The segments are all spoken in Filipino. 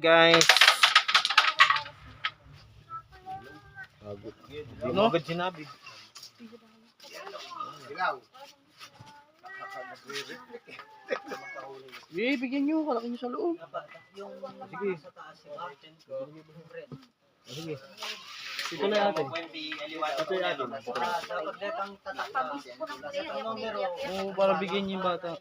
guys. No? Agad sinabi. Bigyan nyo. Kalaki nyo sa loob. Sige. Sige. Ito na natin. Ito na natin. Oo, para bigyan nyo yung bata.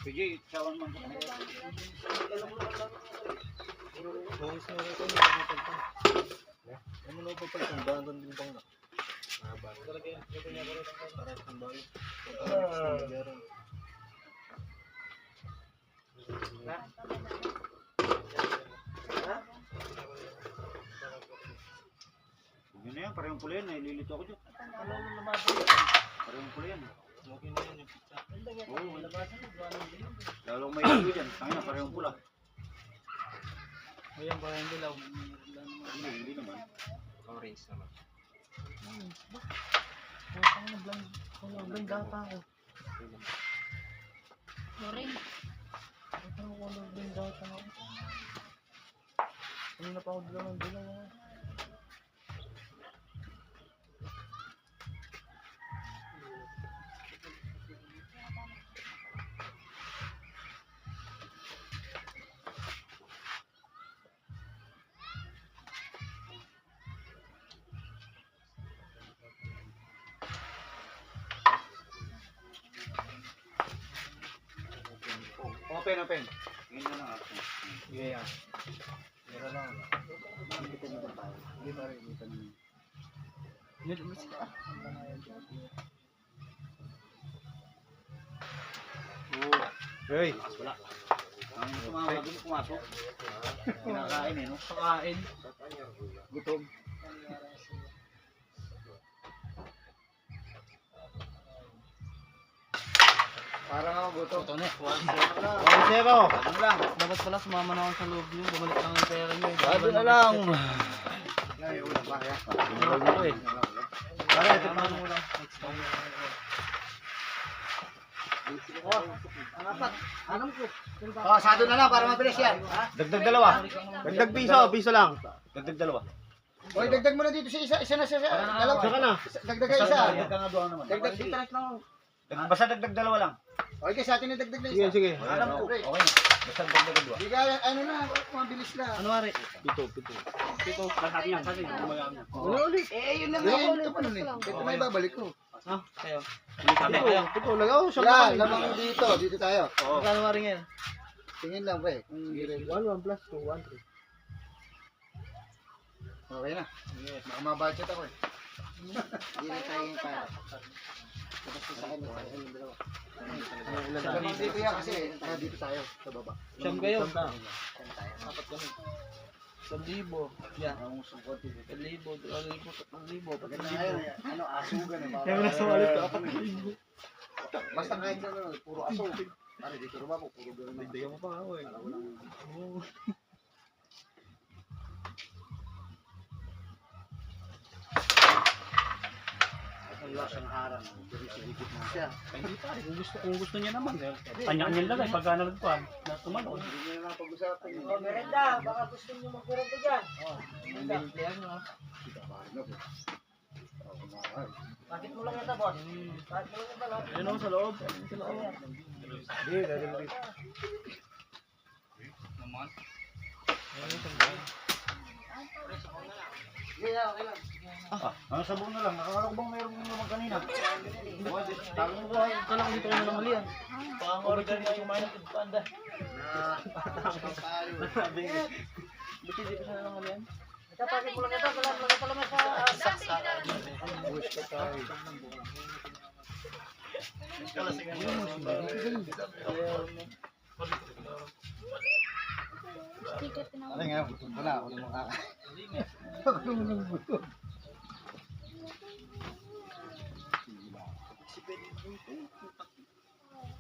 Sige, sawan man. Yun na yan, parehong pula yan. Nililito ako dyan. Parehong pula yan. Okay na yan yung pizza. Oo. Lalong may ilo dyan. Tangina, parehong pula. Ayan, parang dilaw. Hindi naman. Orange naman. Blend data ako. Orange. Blend data ako. Ano na pa ako dilaw ng dilaw ako. Open, open. Ngayon na lang ako. Yeah. Meron lang. Hindi pa rin. Hey. Wala. Ang sumama doon pumasok. Kinakain eh, no? Pakain. Gutom. Parang ako gutom. Ito na. 1-0. Ano lang? Dapat pala sumama na ako sa loob niyo. Bumalik lang yung pera niyo. Sabi na lang. Ngayon, ulam pa kaya. Ulam na to eh. Para, ito pa ang ulam. Anong ko? Oh, sado na lang para mabilis yan. Dagdag dalawa. Dagdag piso lang. Dagdag dalawa. Hoy, dagdag mo na dito sa isa na siya. Dalawa. Isa ka na. Dagdag ka isa. Dagdag dito lang. Basta dagdag dalawa lang. Okay, sa atin na dagdag na Sige, isa. sige. Alam ko. Okay na. Basta dagdag dalawa. Di ka, ano na, mabilis na. Ano mari? Pito. Ano ulit? Yun na nga. Ito pa nun eh. Ito na ibabalik ko. Ha? Kayo. Pito lang. Oh, siya Yan, lang. lamang dito. Dito tayo. Magkano mari ngayon? Tingin lang, pre. 1 plus 2, 1, 3. Okay na. Baka mabudget ako eh. Hindi na tayo yung para. Tapos sa akin, yung dalawa. Lamang dito yan kasi dito tayo sa baba. Siyam kayo. Apat kami. 1,000. Yan. 1,000, 2,000, 3,000. Pagka na ngayon, ano, asugan eh. Kaya wala sa wallet ko. Basta kahit na puro aso. Pare, dito rin ako, puro gano'n. Hindi mo pa ako eh. Wala siyang harang. Sisigit na siya. Hindi pare, kung gusto niya naman. Kanya-kanya lang pagka nagkuhan. Tumalon. Hindi niya na pag-usapan. Oh, merenda. Baka gusto niyo magmerenda dyan. Kita pa rin ako. Bakit mo lang ito, boss? Bakit mo lang ito, no? Ayun ako sa loob. Sa loob. Hindi, dahil dito. Sige na, okay lang. Ano sabon na lang? Nakakala ko bang mayroong naman kanina? Tama mo ba? Kala ko dito kayo namali yan. Pang-order na yung kumain ng panda. Buti di pa siya namali yan. Ito, bakit mo lang ito? Wala lang ito lang sa... Ano nga, gutom ko na. Ako na makakain. Ako na gutom.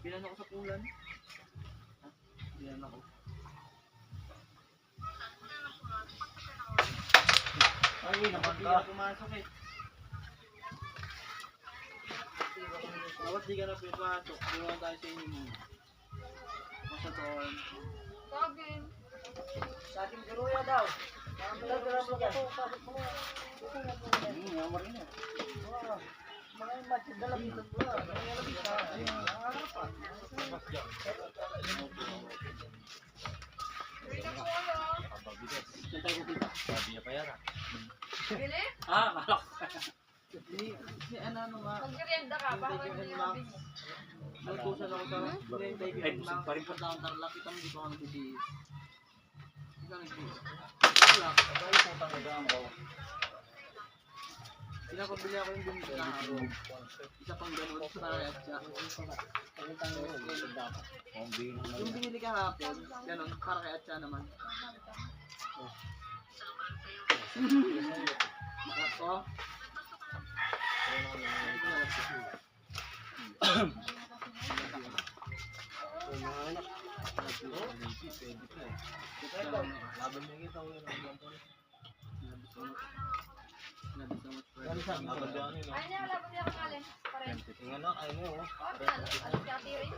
Bilan ako sa pulan. Bilan ako. Ay, naman Hindi ka. ka pumasok eh. Dapat di ka na pumasok. Buwan tayo sa inyo muna. Masa doon. Sa ating guruya daw. Dala mo dyan. Namar yun eh. Mga imat, dala mo dyan. Ah, alak. Ano nga. Mag-merienda ka, baka hindi mo bin. Nagkusan ako sa Rentay ko. Ay, busog pa rin po. Punta akong Tarlac. Kita mo dito ako nagbibihis. Ikaw nagbibihis. Wala. Ay, putang nagaan ko. Pinapabili ako yung bumili na ako. Isa pang ganun sa taray at siya. Yung binili kahapon, ganun, para kay Atya naman. Ako? Ay, niya, wala ba niya pangalan? Pare. Ano, kati rin.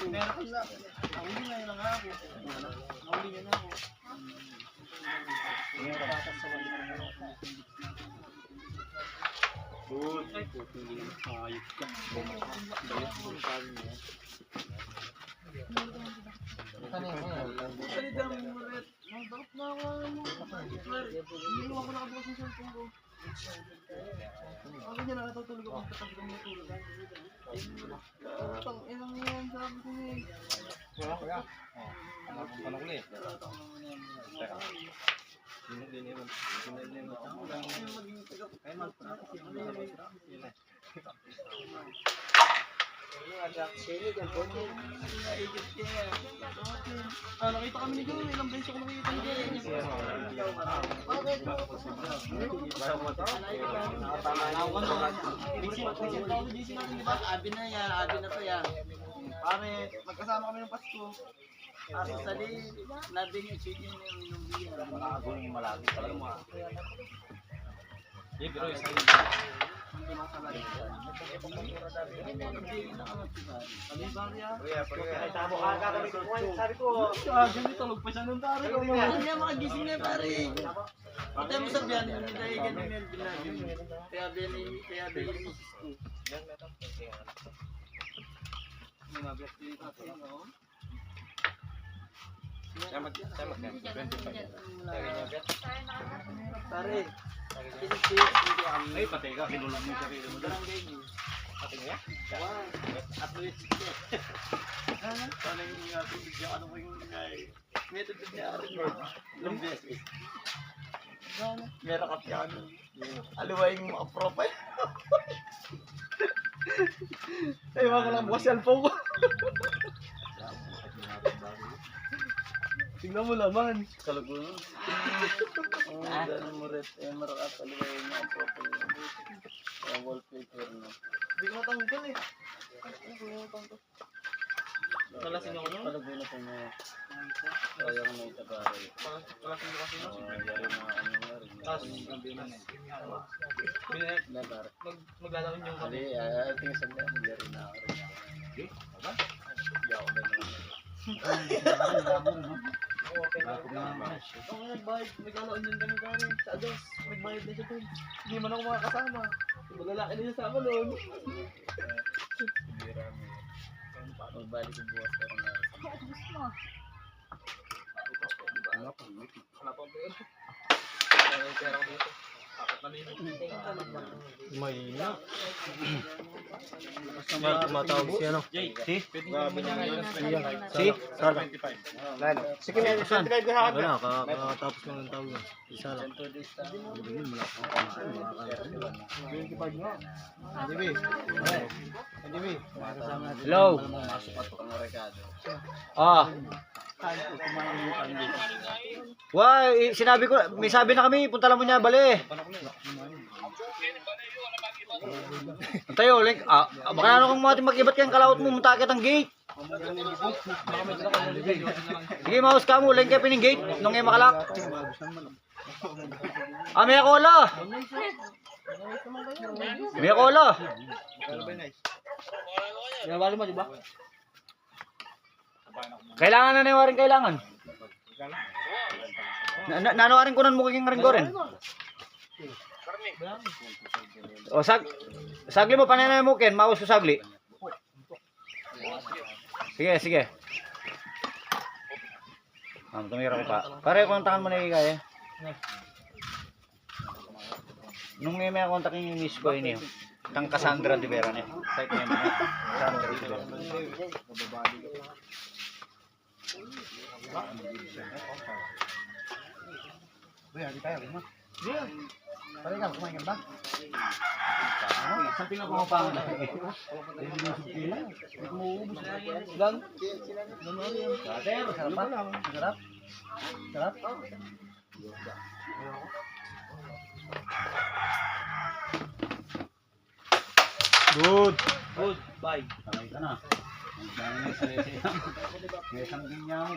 Meron na. Nahuli na yun nga ako. Nahuli niya na ako. Ayos ka. Ay, dami mo rin. Bakit na ako? Hindi mo ako nakabukas ng cellphone ko. Ako niya nakatutulog ako. Katabi ko ng tulog. Tang inang yan. Sabi ko eh. Nakita kami ni Joey. Ilang beses ako nakita ni Joey. Abi na yan, abi na to yan. Pare, magkasama kami ng Pasko. Ari sa di, nabi niya, sige niya yung inubihan. Nakagulong yung malaki talaga mga. Hindi masalari. Hindi nakamat si Bari. Kami Bari ah. Ay, tamo ka kami kukuhan. Sabi ko, Ganito, tulog pa siya ng Bari. Ano niya, makagising na Bari. Ito mo sabihan, hindi dahil ganun yung binagin. Kaya bin yung misis ko. Mga birthday kasi, no? Pare, hindi kami. Ay, patay ka. Kinulong mo yung sarili mo. Barangay niyo. Patay niya? At least, paano yung ating bigyan ano ko yung method niya rin mo. Ilang beses. Meron ka piano. Aluwain mo ang profile. Ay, wala ko lang bukas cellphone ko. Tingnan mo laman. Kalago na. Ganun mo rin. Meron ka aluwain mo ang profile. Ang wallpaper na. Hindi ko matanggal eh. Hindi ko matanggal. Kalasin ako nun? Kalago na po mo. Kaya ko na itabari. Kalasin ko kasi nun? Yari na ano nga rin. Tapos ang binan eh. Maglalawin yung kami. Hindi, ating isang na. Yari na ako rin. Okay? Aba? Hindi ako na naman. Ako nagbayad, naglalawin yung kami kami. Sa ados, nagbayad na siya dun. Hindi man ako makakasama. Maglalaki na siya sama nun. Magbalik yung buwas ka rin na. Wala pa pera. Wala pa pera ko dito. Apat na nino. Mahina. Yan, tumatawag si ano? Si? Si? Sala. Lalo. Sige, may 25 ka sa akin. Wala, kakatapos lang ng tawag. Isa lang. Yun, wala pa ako. 25 nga. Andibi. Andibi. Makasama Hello. Ah. Why, sinabi ko, may sabi na kami, punta lang mo niya, bali. Tayo, link. Baka ano kung mag-ibat kang kalawat mo, muntakit ang gate. Sige, maus ka mo, link kayo pining gate, nung ngayon makalak. May kola. May kola. Nabali mo, di ba? Kailangan na niya rin kailangan. Nanawarin ko ng mukhang rin. O sagli mo panay mo ken, maus sa sagli. Sige. Tumira ko pa. Pare kontakan mo na ikay. Nung may kontak yung miss ko ini. Tang Cassandra de Vera niya. Type niya mo. Cassandra de Vera. Sampai na pumapangan. Lang. Sarap. Good. Bye. Kamay ka na. Ang dami na sa lese lang. May isang ganyan mo.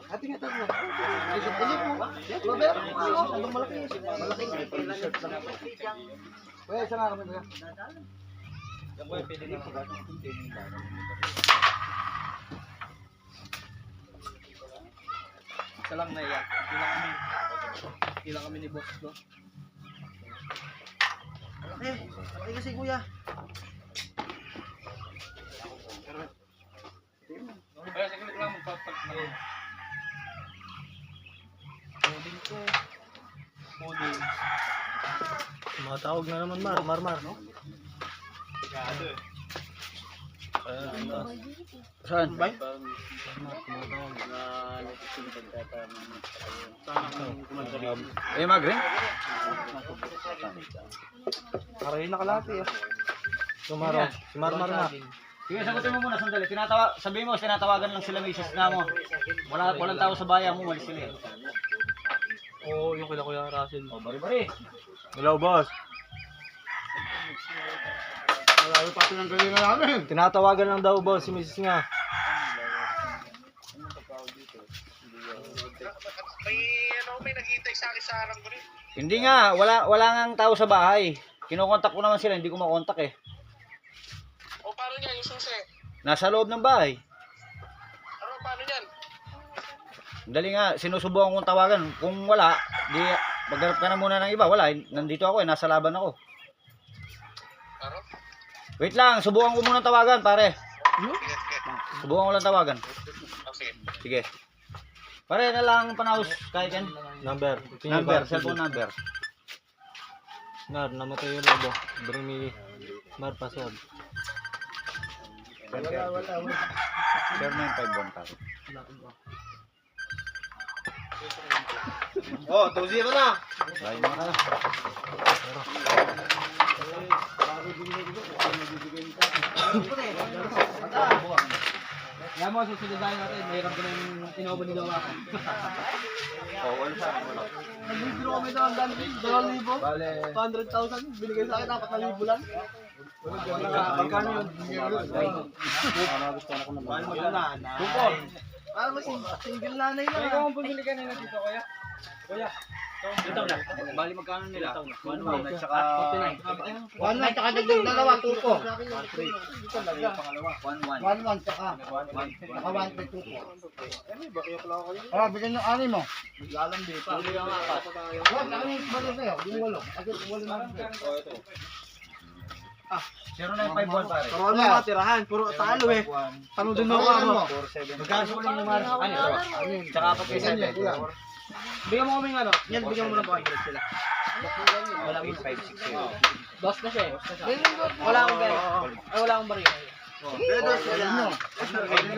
Ate nga tayo. Robert, ano malaki? Malaki. Kuya, isa nga kami kuya. Isa lang na iya. Ilang kami ni boss, no? Malaki kasi kuya. Kaya sige lang magpapag na. Puding. Matawag na naman Mar, no? Saan? Bye. Magre? Aray nakalati ah. Si Marmar na. Sige, sagutin mo muna sandali. Sabihin mo, tinatawagan lang sila misis na mo. Walang tao sa bayan mo, walis sila. Oo, yung kila Kuya Russell. Bari-bari. Hello, boss. Tinatawagan lang daw boss si misis nga. May nag-iintay sa akin sa harap ko rin. Hindi nga, wala ngang tao sa bahay. Kinokontak ko naman sila, hindi ko makontak eh. O paano niyan, yung susi? Nasa loob ng bahay. Ano, paano niyan? Dali nga, sinusubukan kong tawagan. Kung wala, di maghanap ka na muna ng iba. Wala, nandito ako eh, nasa laban ako. Ano? Wait lang, subukan ko muna tawagan, pare. Subukan ko lang tawagan. Sige. Sige. Pare na lang panaus kahit yan. Number, cellphone number. Namatay yung lobo. Bring me Mar password. Wala. 0951 pare. Oh, 2-0 na. Lain mo na. Yan mo, susundahin natin. Mahirap ko na yung tinobo ni Gawa. Nag-withdraw kami ng 2,000. Bale. 200,000. Binigay sa akin, 4,000 lang. Magkano yun? Tungkol. Parang single nanay lang. Ikaw ang bumili ka na dito, kuya? Kuya. Ito na. Bali magkano nila? 1,1 at saka 49. 1-1 tsaka dagdag dalawa, tuko. 1,1. 1-1 tsaka 1-3 tuko. Bigyan ng ani mo. Lalang di pa. Bili ka nga pa. Wag, ano yung balo sa'yo? Yung walo. Agad, walo na. 0951 pare. Pero ano mga tirahan? Puro talo eh. Tanong din ako mo. Magkano sa uling naman? Ano? Tsaka apat kayo sa Bigyan mo kaming ano? Yan, bigyan mo ng 200 sila. Wala 8560. Dos na siya eh. Wala akong bari. Ay, wala akong bari.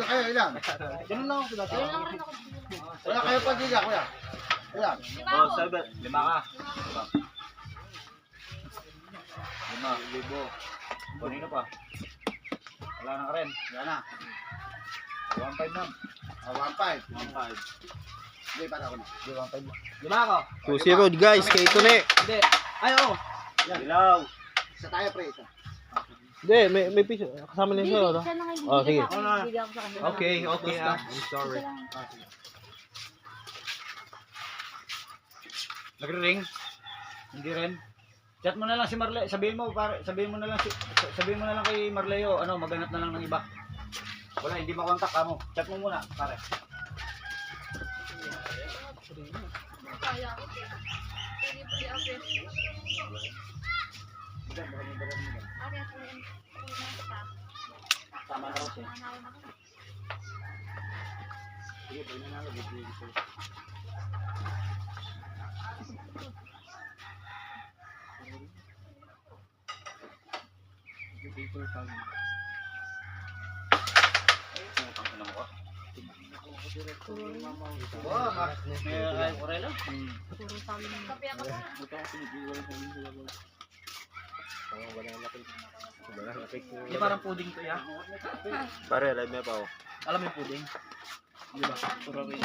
Kayo, ilan? Ganun lang ako sa dati. Wala kayo pag-iga, kuya. Ilan? Oh, 7. 5 ka. 5 Na, libo. Kanina pa. Wala na ka rin. Yan na. 1.5 na. 1.5. 1.5. Hindi, para ako na. 5 ako. 2-0 guys, kay Tune. Hindi. Ay, oo. Dilaw. Isa tayo, pre. Isa. Hindi, may piso. Kasama na Hindi, siya, no? siya lang hindi Oh, sige. ako sa kanila. Okay, I'm sorry. Isa lang. Nagre-ring? Hindi rin. Chat mo na lang si Marle. Sabihin mo na lang kay Marleo, ano, maghanap na lang ng iba. Wala, hindi makontak ka mo. Chat mo muna, pare. Kaya ako. Pwede po yung office. Ari, ako yung pumunta. Tama na rin. Manawan ako. Sige, pwede na lang. Bibigay ko. Puro rin. May Orelo? Puro sabi ng kape ako pa. Hindi parang pudding to ya. Pare, live na pa ako. Alam mo yung pudding? Di ba? Puro rin.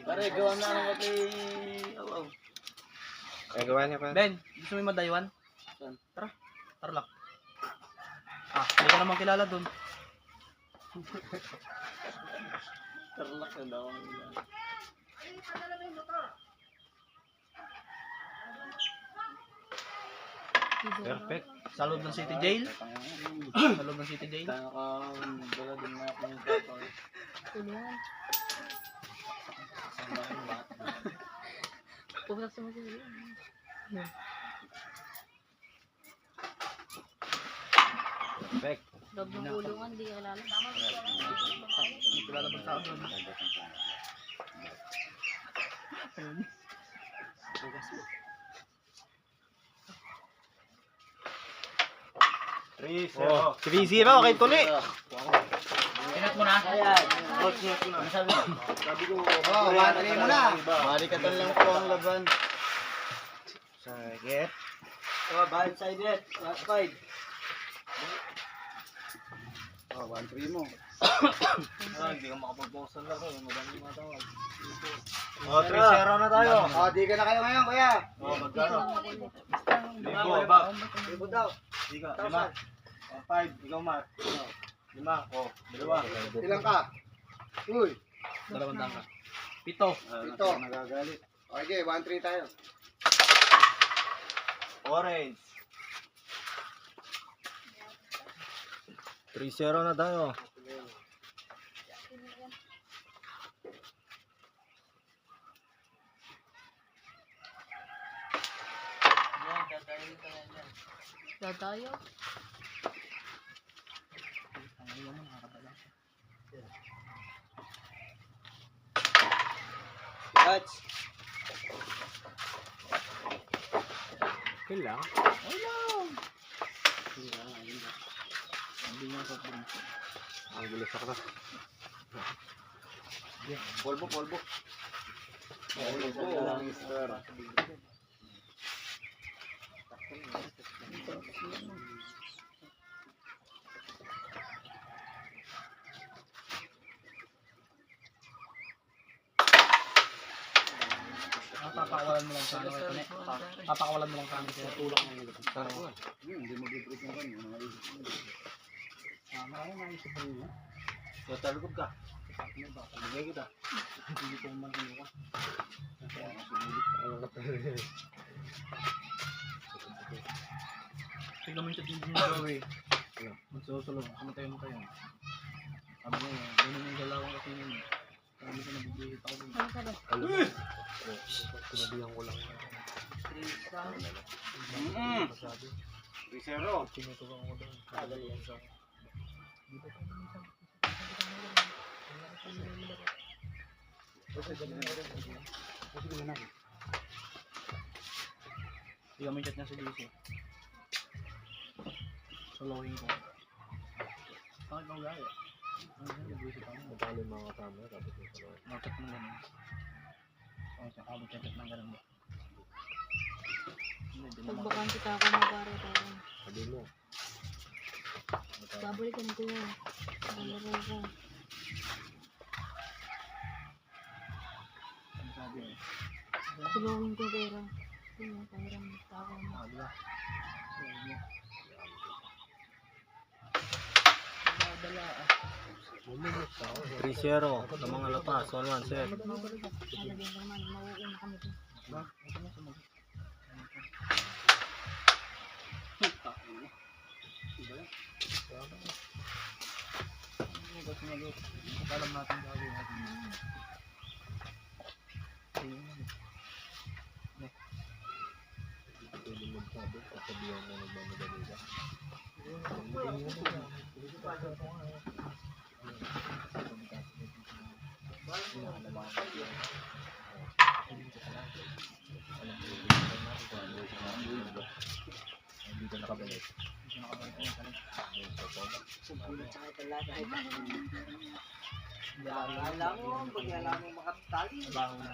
Pare, gawa na ng kay... Ay, gawa niya pa. Ben, gusto mo yung madaywan? Tara. Tara lang. Ah, hindi ka naman kilala dun. Tarlak na daw. Perfect. Sa loob ng City Jail. Sa loob ng City Jail. Dala din na ako ng papa. tulungan. Pusak sa mga Perfect. loob ng kulungan, hindi ka kilala. Hindi kilala bang tao dun. Oh, 3-0 kay Tune. Ingat mo na. Ano sabi mo? Sabi ko, Oh, 1-3 mo na. Balikatan lang po ang laban. Sige. oh, bad side it. Last side. Oh, 1-3 mo. Hindi ka makapag-post lang ako. Madami mga tawag. Oh, 3-0 na tayo. Oh, di ka na kayo ngayon, kuya. Oh, magkano? Libo, ba? Libo daw. Ika, 5. 5, ikaw Mar. 5, oh, 2. Ilang ka? Uy, 2 ka. 7. ito. Nagagalit. Okay, 1-3 tayo. Orange. 3-0 na tayo. Dadayo. Catch. Kailang. Ang bilis ako. Polvo. Polvo, mister. Papakawalan mo lang sa ano ito. Papakawalan mo lang sa ano. Tulak mo nito. Hindi mo bibrit na kami. Marami na isip mo yun. So, talugod ka. Bigay kita. Hindi ko man ano ka. Tignan mo yung chat yung Joey. Magsusulong. Kamatay mo kayo. Sabi mo, ganun yung galawang kasi yun. Sabi ko nabibihit ako dun. Ano ka ba? Sinabihan ko lang. 3-0. Tinutukan ko doon. Tignan mo yung chat niya sa DC. Solohin ko. Bakit bang gaya? Matalo yung mga kasama. Tapos yung salawan. Makat mo ganun. O, sa kabot-kabot ng ganun ba? Pagbakan kita ako mabaro tayo. Sabi mo. Babalikan ko yun. Babalikan ko. Ano sabi mo? Tulungin ko pera. Yun, pahirang tao mo. Ah, diba? Dala ah. 3-0 sa mga lapas. 1-1 set. Lalagyan ka naman. Mauuna kami dun. Alam natin gagawin natin. Pwede magsabi. Kasabihan na nagmamadali ka. Dito nakabalik. Alam mo, pag alam mo makatali. Bago na.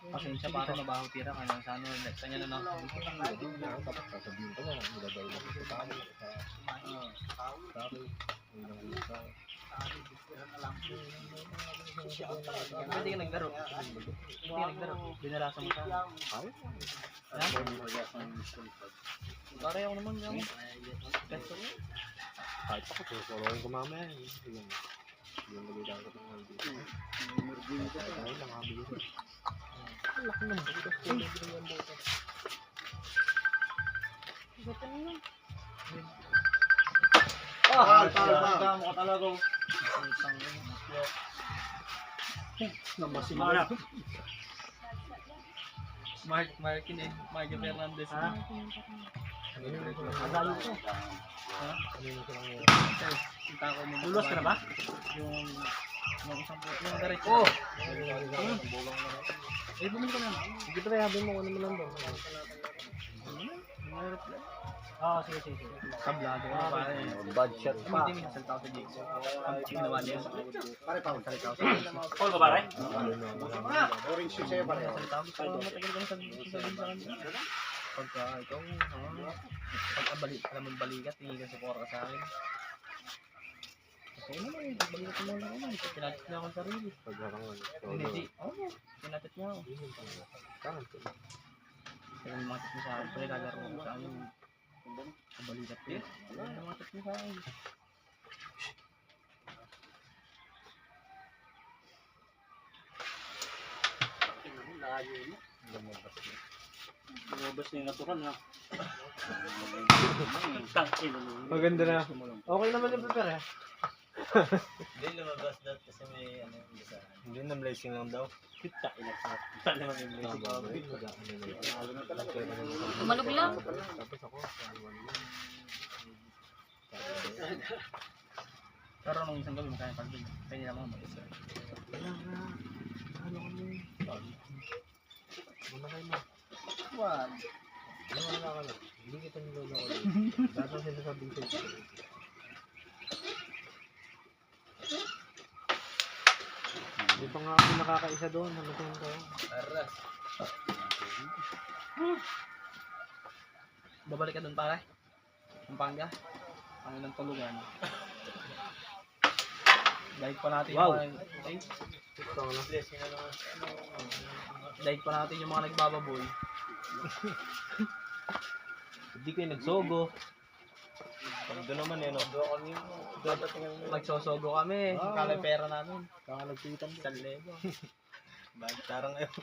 Pasensya para mabaho tira kanya sa ano. Kanya na na. Sasabihin ka na. Nilagay mo sa tao. Sa akin. Hindi ka naglaro. Hindi ka naglaro. Binarasa mo sa akin. Pare ako naman yan. Pesto ko. Kahit ako, susuluhin ko mamaya. Yung nagiging ko ng haldi. Ay, nakabili ko. Ang laki ng butas. Gato na yun. Tama ka talaga. Namasimara. Markin eh. Markin Fernandez. Ha? Agalo ko. Ha? Kita ko mo. Lulos ka na ba? Yung isang po. Yung diretso. Oh! Eh, bumili ka na. Sige pre, habang mo ano mo lang doon. Oo, sige. Kablado ko pare. Bad shot pa. Hindi may salita ko sa Jigs. Ang ginawa niya. Pare, Paul. Salita ko sa Jigs. Paul ba pare? Orange shoes sa'yo, pare. Salita ko. Parang matagal ko na sabihin sa kanila. Pagka ikaw, pagkabalik ka naman balikat, tingin ka support ka sa akin. Okay naman, balikat mo lang naman. Pinatit niya akong sarili. Pagharangan. Hindi. Oo, pinatit niya ako. Kaya lumatit mo sa akin, pre, lalaro ko sa akin. Balikat ko. Wala, lumatit mo sa akin. Lumabas na yung natukan ha. Maganda na. Okay naman yung prepare eh. Hindi lumabas daw kasi may ano yung basahan. Hindi na blessing lang daw. Kita, inaksak. Saan naman yung Tumalog lang. Tapos ako. pero nung isang gabi, makaya pag-bin. Kaya naman mag-isa. Ano kami? Muna kayo na. Wag. Wala ka na. Hindi kita nilolo ko. Dahil ang sinasabing sa'yo. Hindi pa nga ako nakakaisa doon. Hanggang ko. Aras. Babalik ka dun pare. Pampanga. Ang ilang tulugan. Dahil pa natin Wow. yung mga... Ay, Ito nga na. dahil pa natin yung mga nagbababoy. Hindi kayo nagsogo. Pag doon naman eh no. Magsosogo kami. Ah. Kala pera namin. Kaka nagpitan. 1,000. Bakit tarang ngayon?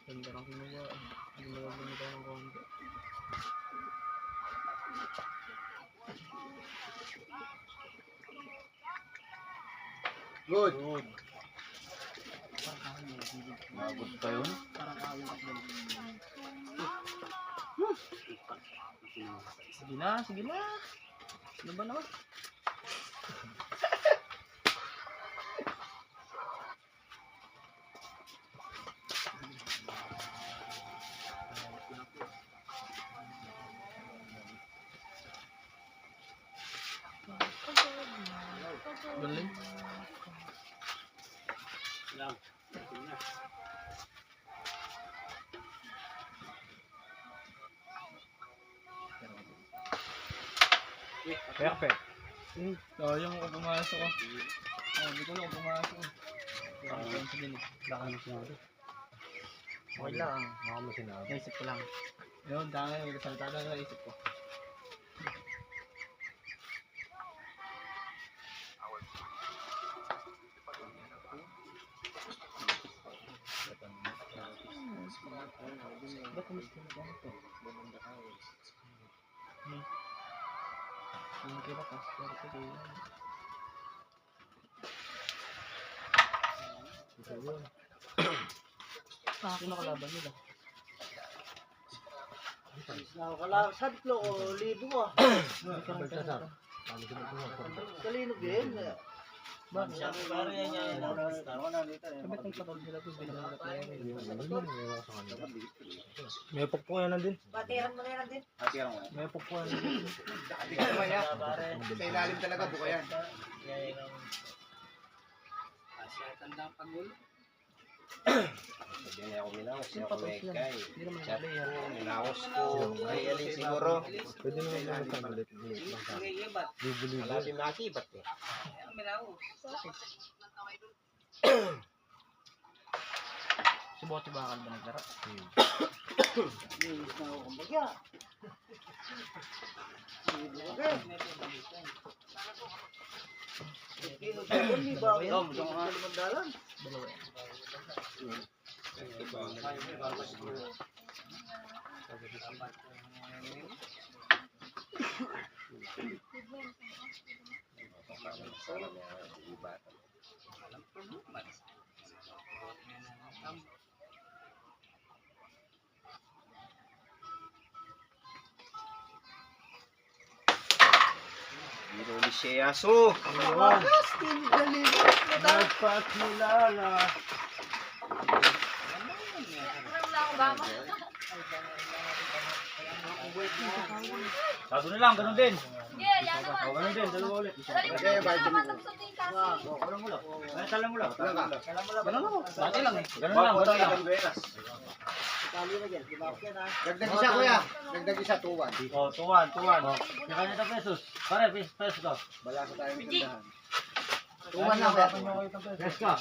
Ganda ng kinuha. Ginawa mo nito ng konti. Good. Good. Magot pa yun? Parang awit at ganun. Sige na. Ano ba naman? Perfect. Sayang ako pumasok ko. Hindi ko na ako pumasok. Okay lang. Baka mo sinabi. Naisip ko lang. Yun, dahil yung salita lang naisip ko. Ba't gusto mo ba ito? Hindi kira ka. Pero ito kayo. Akin na kalaban nila. Sabi ko, libo ah. Kalinog din. Bakit? Pare yan. Sabi kong patol nila ito. Binangat na yan. May pukpukan yan din. Batiran mo na yan din. May pukpukan yan din. Sa ilalim talaga, buka yan. Hindi na ako minawas. Hindi ako may kay. Hindi naman nalayan. Minawas ko. Ay, alin siguro. Pwede naman naman sa malit. Bibili Wala si Maki, ba't eh? Si Bote Bakal ba naglaro? Nilis na ako kumbaga. Dalawa yan. Biro ni Sheyaso. Nagpakilala. Anong lang ba mo? Sabi na lang, ganun din. Yeah, yan naman. Ganun din, dalawa ulit. Dali mo na naman tapos din kasi. Ganun mo lang. Salam mo lang. Ganun mo. Dati lang eh. Ganun lang, ganun lang. Dagdag isa, kuya. Dagdag isa, 2-1. Oh, tuwan. Kaya kanya pesos. Pare, pesos ko. Wala sa tayong tindahan. 2-1 lang, kuya. Pesos ka.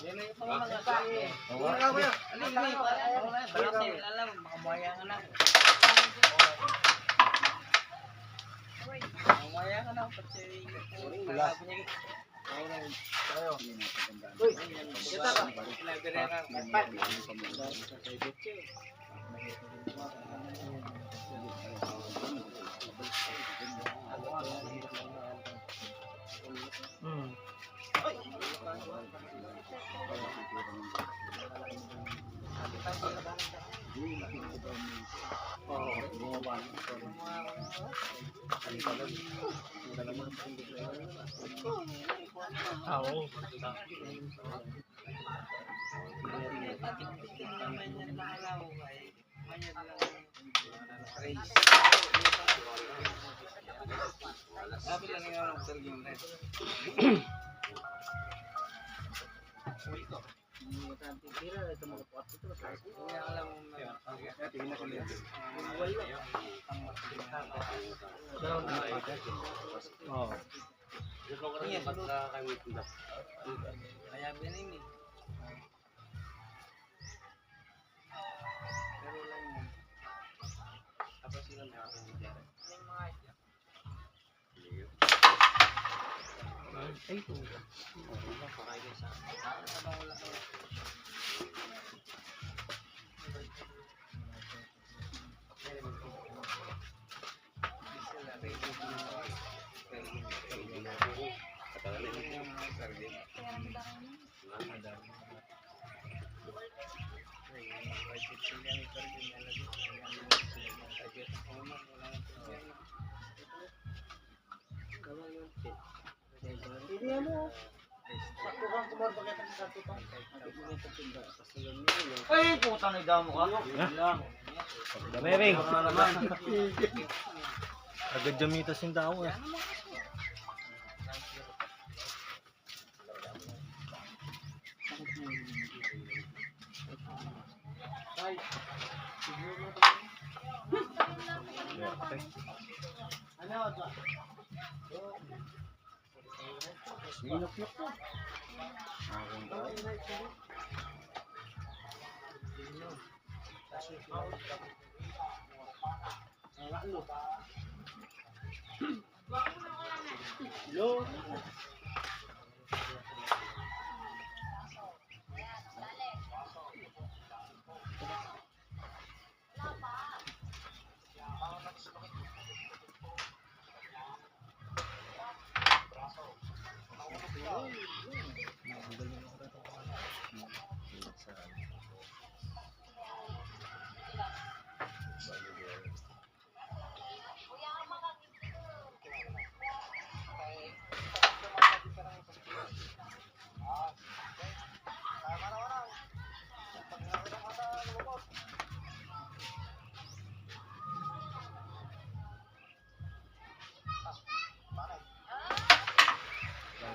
Oo. Oo. Ay, ito. Ay, putang nagdamo ka. Damering. Agad jamitas yung tao eh. Okay. Sinok-yok to.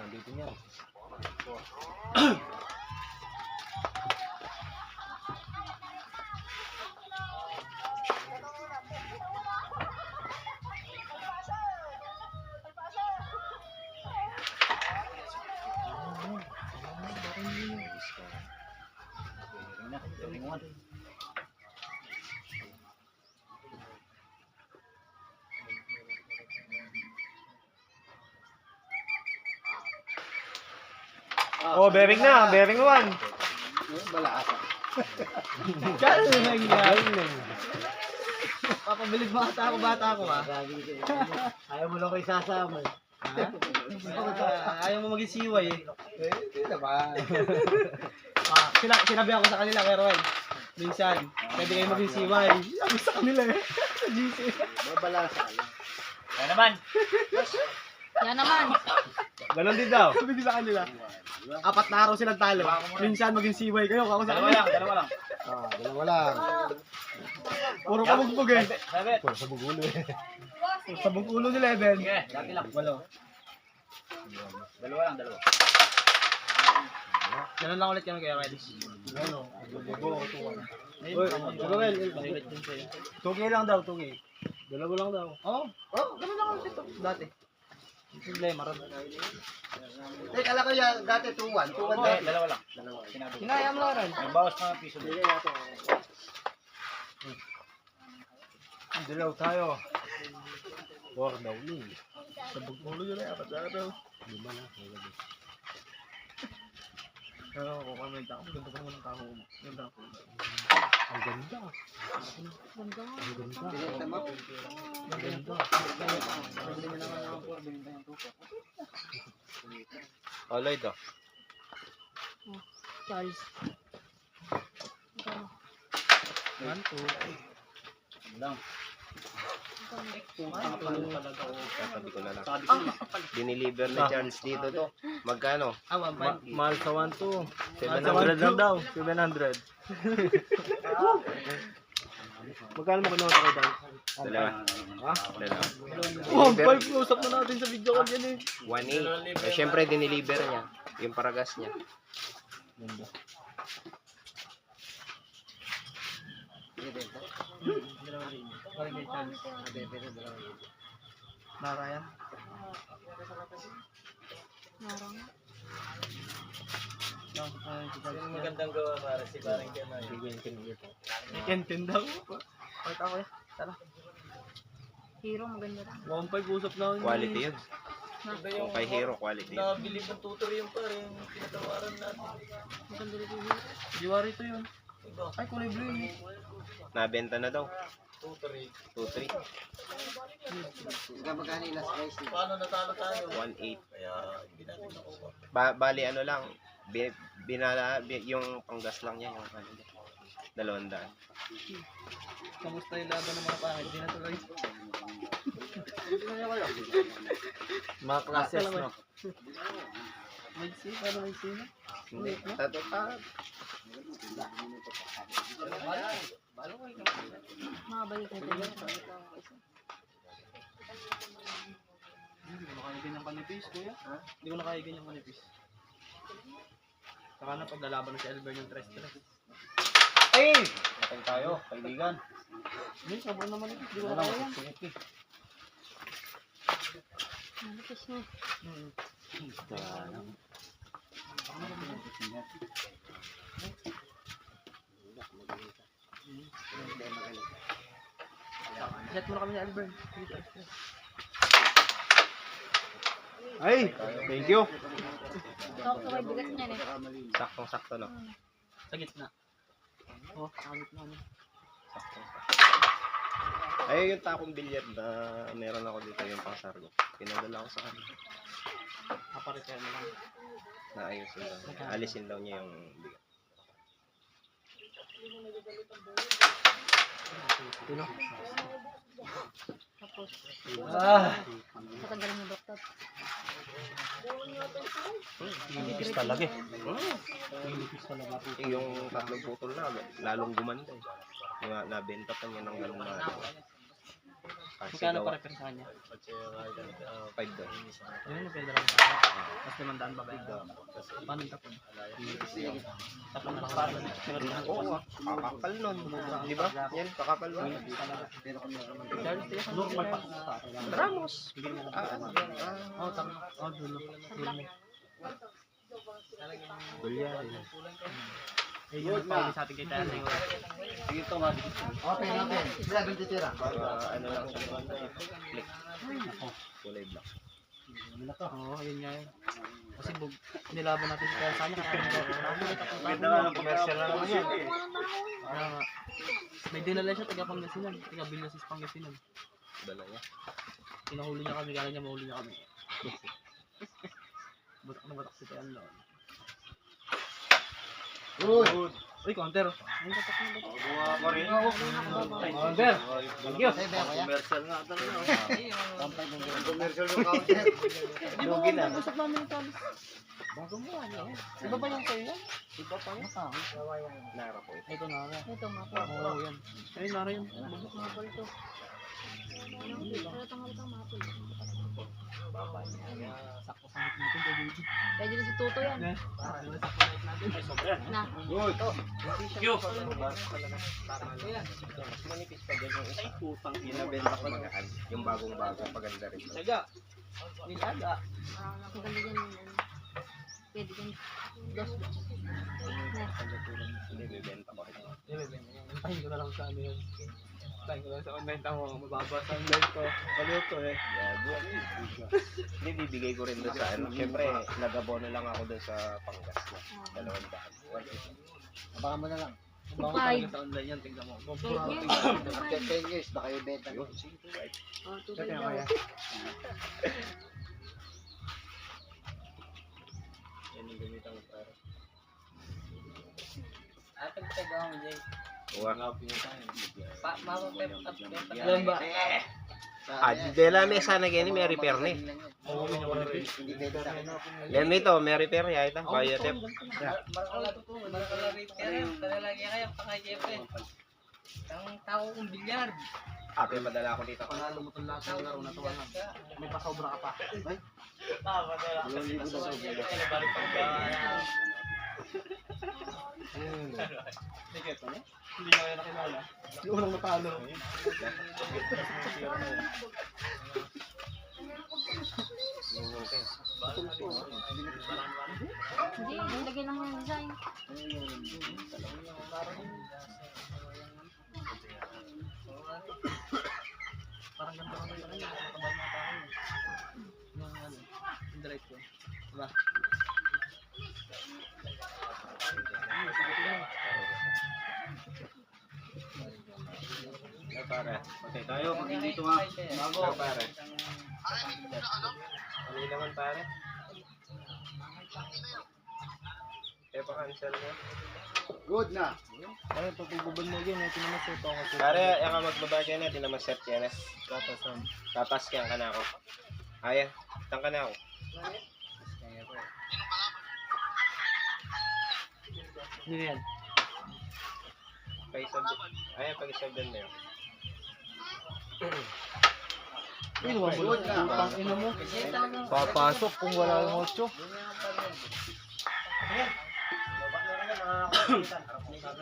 Nandito niya. Oh, bearing na. Bearing 1. Balasa. Galing yan. Papabilib bata ako ha. Ayaw mo lang kayo sasama. Ayaw mo maging siway eh. Hindi naman. Sinabi ako sa kanila kay Roy. Minsan, pwede kayo maging siway. Sabi sa kanila eh. Sa GC. Balasa ka lang. Kaya naman. Yan naman. Ganon din daw. Sabi din sa kanila. 4 na araw silang talo. Minsan maging siway kayo. Kako sa kanila. Dalawa lang. Dalawa lang. Puro kabugbog eh. Puro sa bugulo eh. Sabog ulo ni Leven. Dati lang. 8. Dalawa lang. Ganun lang ulit kami kay Roy. Uy, Joel. 2K lang daw, 2K. Dalawa lang daw. Oo. Ganun lang ulit ito. Dati. Yung problema ron. Kala ko yan, dati 2-1. 2-1 dati. Dalawa lang. Sinabi. Hinayam lang ron. May bawas na piso. Dilaw tayo. 4 daw ni. Sabog ulo yun eh. 4 na araw. 5 na. Pero kung kami nagtako, maganda pa naman ang taho mo. Ganda ako. Ang ganda. Ganda nga. Ang ganda. Binenta mo? Ang ganda. Oh, Lloyd oh. Charles. Magkano? 1, 2, Lang. Sabi ko na lang. Diniliver ni Charles dito to. Magkano? 1, 5. Mahal sa 1 to. 700 lang daw. 700. Magkano mo kinuha sa kayo? Dalawa. Ha? Dalawa. 1, 5. Usap na natin sa video ko yan eh. 1.8. Eh, syempre, diniliver niya. Yung paragas niya. Parang kay Charles. Narayan. Narang. Magandang gawa para si parang Kemal. Kentin daw. Pakita ko eh. Tara. Hero, maganda lang. 1, 5 usap na yun. Quality yun. Kung kay Hero, quality yun. Nabilib ng tutor yung pare. Yung pinatawaran natin. Maganda rin yung hero. Diwari to yun. Ay, kulay blue yun. Nabenta na daw. 2-3. 2.3. Magkano yung last price niya? Paano natalo tayo? 1.8. Kaya hindi natin nakuha. Bali ano lang. Yung panggas lang niya. Yung ano niya. 200. Kamusta yung laban ng mga pangit? Hindi na tuloy. Mga classes, no? May C? Paano may C na? Hindi. Tato pa. Mabalik na tayo. Hindi ko nakaya ganyang kanipis, kuya. Hindi ko nakaya ganyang kanipis. Saka na paglalaban na si Albert yung 3-3. Ay! Patay tayo, kaibigan. Hindi, sobrang naman ito. Hindi ko na kaya yan. Malapis na. Set muna kami ni Albert. Ay, thank you. Sakto may bigas niyan eh. Saktong-sakto no. Sa gitna. Oh, sa gitna niya. Ay, yung takong bilyar na meron ako dito yung pangsargo. Pinadala ko sa kanya. Kaparepair mo lang. Naayusin daw niya. Alisin daw niya yung bigat. Tapos, Ah! patanggalin mo doktor. Pinipis talaga eh. Yung tatlong putol na, lalong gumanda eh. Yung nabenta pa niya ng ganun na. Kasi Magkano daw, pa-repair sa kanya? 5 daw. Ayun, nagpenda lang sa akin. Tapos 500 ba ba? Paano yung tapon? Tapon na lang para. Oo, kakapal nun. Di ba? Yan, kakapal nun. Normal pa. Ramos. Oh, tama. Oh, dulo. Bilyar. Eh, yun ang sa atin kay Tayo. Sige ito nga. Okay, natin. Sila bin titira. Ano lang siya. Click. Kulay black. Oo, ayun nga yun. Kasi nilaban natin si Tayo sa kanya. Ganda nga ng commercial na naman yan. May dinala siya taga Pangasinan. Taga Villasis Pangasinan. Dala niya. Kinahuli niya kami. Kala niya mahuli niya kami. Batak na batak si Tayo doon. Good. Uy, counter. Ayun, batak na batak. Buha ko rin. Counter. Thank you. Commercial nga talaga. Commercial yung counter. Di ba nga nag-usap namin ito? Bago mo ano? Iba ba yung sa'yo yan? Iba pa yan? Nara ko eh. Ito na. Ito nga po. Oo, yan. Ayun, nara yun. Bubuk nga po ito. Pero tangal kang mapul. Sakto sa hit natin kay Gigi. Pwede rin si Tuto yan. Para naman sakto na hit natin. Na. Good. Mas manipis pa dyan yung isa. Ginabenta ko magaan. Yung bagong-bago, paganda rin. Saga. Nilaga. Ang ganda dyan yung ano. Pwede dyan. Dos. Na. Hindi, bibenta ko rin. Antayin ko na lang sa ano yun. Antayin ko lang sa online. Tama, mababa sa online ko. Ano to eh. Gago. Hindi, bibigay ko rin doon sa ano. Siyempre, nag-abono lang ako doon sa Panggas na. 200. Abangan mo na lang. Bago talaga sa online yan. Tingnan mo. After 10 years, baka ibenta. Yun, sige, right. Oh, Tuto daw. Yan yung gamitan ko para. Atag taga mo, Jay. Uwa. Yan ba? Ah, di dela may sana gani may repair ni. Oo, hindi benta. Yan ito, may repair ya ito. Bayad tip. Ape madala ko dito. Panalo mo itong lahat ng laro na ito. May pasobra ka pa. Hindi na kaya nakilala. Yung unang matalo. Hindi, nilagay lang yung design. Parang ganda ka na yun. Matabag mga tao. Yung ano, yung direct ko. Diba? Ay pare. Patay tayo, pag hindi ito nga. Bago. Ay pare. Ano naman pare? Eh pa-cancel mo. Good na. Ay, pagbububan mo yun. Ito naman sa ito ako. Pare, yung ka magbabagay na, di naman set yan eh. Tapas kaya ka na ako. Ayan, tang ka na ako. Hindi yan. Pag-isab, ayan, pag-isabdan na yun. Ay, lumabulot. Putang ina mo. Papasok kung wala yung 8. Ayan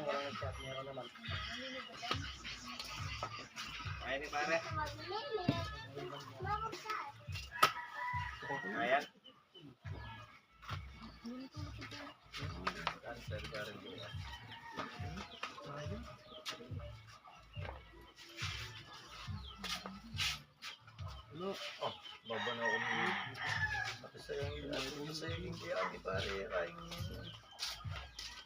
ni pare. Ayan. Baba na ako ng... Tapos sa yung kaya di pare, kain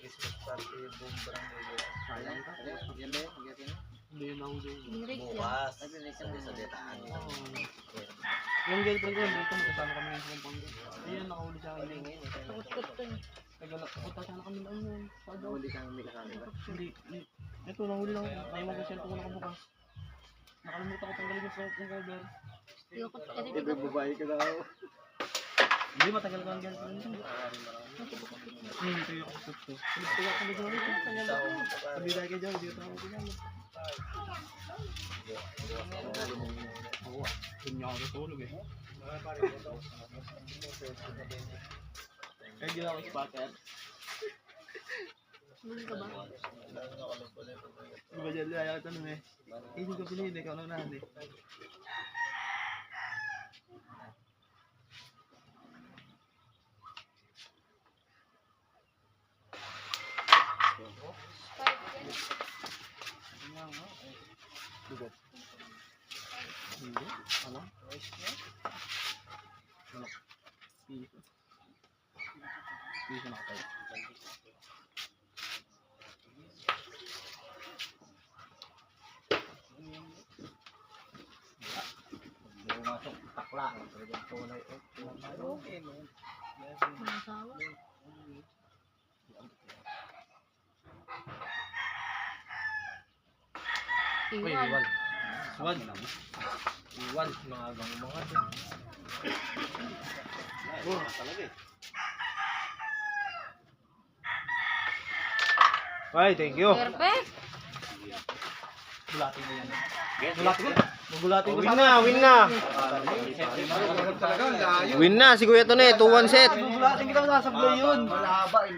Christmas party, boom, barangay. Ayan ka. Yan ba yun? Hindi yun ako doon. Inrate yan. Bukas, sa detaan. Yung girlfriend ko, dito magkasama kami ng Pampanga. Ayun, nakahuli sa akin. Takot-takot ka na. Tagalak, punta sana kami doon yun. Huli kang may kasama ba? Hindi. Ito, nahuli lang ako. Ayaw ko cellphone ko nakabukas. Nakalimutan ko tanggalin yung cover. Ayoko, Ibe babae ka daw. Hindi, matagal ko ang girlfriend ko. Ito yung kusap ko. Ito yung kami doon. Sabi dahil kayo dyan, dito ako pinalo. Oo, doon niya ako natulog eh. Kaya ginawa ko spotter. Huli ka ba? Diba dyan, ayaw tanong eh. Hindi ko pinili, ikaw lang nahan eh. Hindi, alam. Piso. Piso na kayo. Pumasok, takla. Talagang tunay. Ang asawa. Uy, Iwan. iwan. Iwan. Iwan. Mga agang mga din. Talaga eh. Ay, thank you. Perfect. Bulatin na yan. Bulatin ko. Magulatin ko Win na, win na. Win na si Kuya Tone, 2-1 set. Bulatin kita, sasablay yun. Malaba